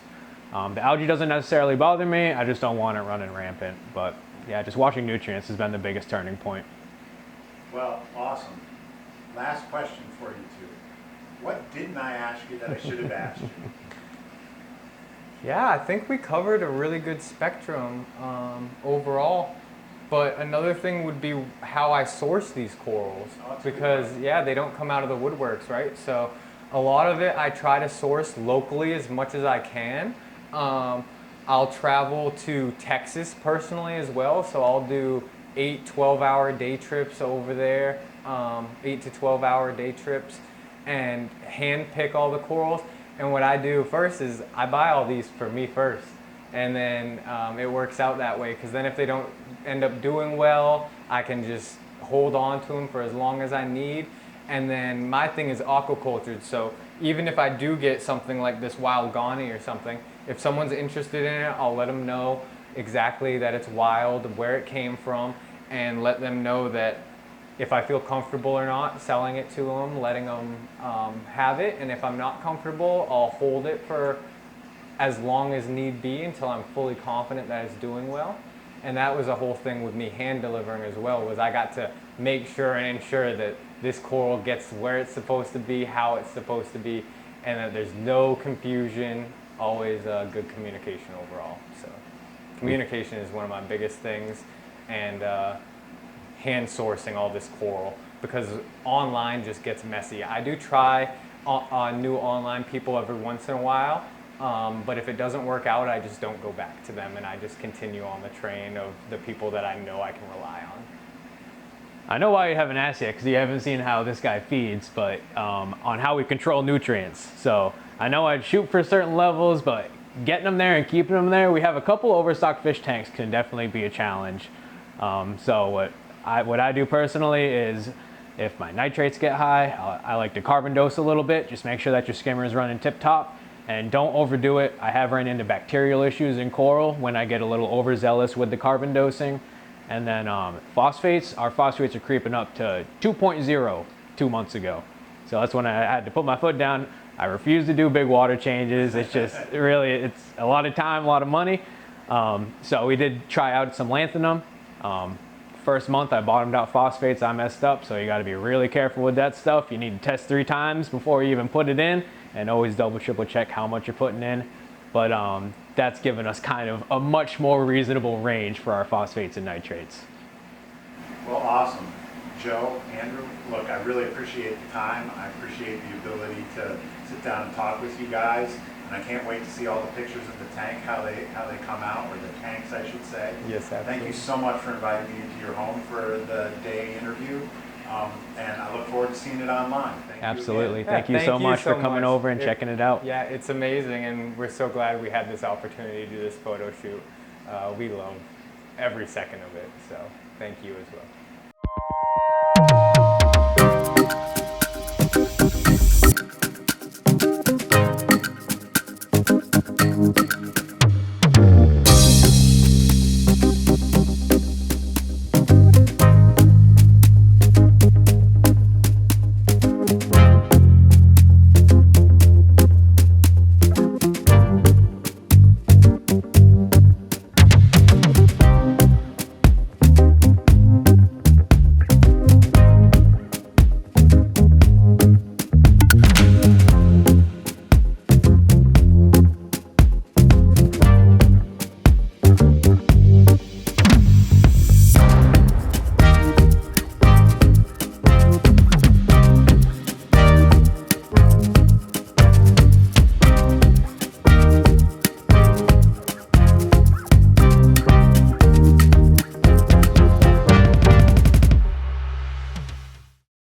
The algae doesn't necessarily bother me. I just don't want it running rampant. But yeah, just watching nutrients has been the biggest turning point. Well, awesome. Last question for you two. What didn't I ask you that I should have asked you? Yeah, I think we covered a really good spectrum overall. But another thing would be how I source these corals, because they don't come out of the woodworks, right? So a lot of it I try to source locally as much as I can. I'll travel to Texas personally as well, so I'll do 8 12-hour day trips over there, 8 to 12-hour day trips, and hand pick all the corals. And what I do first is I buy all these for me first, and then it works out that way, because then if they don't end up doing well, I can just hold on to them for as long as I need. And then my thing is aquaculture, so even if I do get something like this wild Ghani or something, if someone's interested in it, I'll let them know exactly that it's wild, where it came from, and let them know that if I feel comfortable or not selling it to them, letting them have it. And if I'm not comfortable, I'll hold it for as long as need be until I'm fully confident that it's doing well. And that was a whole thing with me hand delivering as well, was I got to make sure and ensure that this coral gets where it's supposed to be, how it's supposed to be, and that there's no confusion, always good communication overall. So communication is one of my biggest things, and hand sourcing all this coral, because online just gets messy. I do try new online people every once in a while, but if it doesn't work out, I just don't go back to them, and I just continue on the train of the people that I know I can rely on. I know why you haven't asked yet, because you haven't seen how this guy feeds, but on how we control nutrients. So I know I'd shoot for certain levels, but getting them there and keeping them there, we have a couple overstocked fish tanks can definitely be a challenge. So what I do personally is, if my nitrates get high, I like to carbon dose a little bit. Just make sure that your skimmer is running tip top, and don't overdo it. I have run into bacterial issues in coral when I get a little overzealous with the carbon dosing. And then phosphates, our phosphates are creeping up to 2.0 2 months ago. So that's when I had to put my foot down. I refuse to do big water changes. It's just really, it's a lot of time, a lot of money. So we did try out some lanthanum. First month I bottomed out phosphates, I messed up, so you got to be really careful with that stuff. You need to test 3 times before you even put it in, and always double, triple check how much you're putting in. But that's given us kind of a much more reasonable range for our phosphates and nitrates. Well, awesome. Joe, Andrew, look, I really appreciate the time. I appreciate the ability to sit down and talk with you guys. And I can't wait to see all the pictures of the tank, how they come out, or the tanks, I should say. Yes, absolutely. Thank you so much for inviting me into your home for the day interview. And I look forward to seeing it online. Thank you Absolutely. again. Thank you so much for coming much. over and checking it out. Yeah, it's amazing, and we're so glad we had this opportunity to do this photo shoot. We love every second of it, so thank you as well.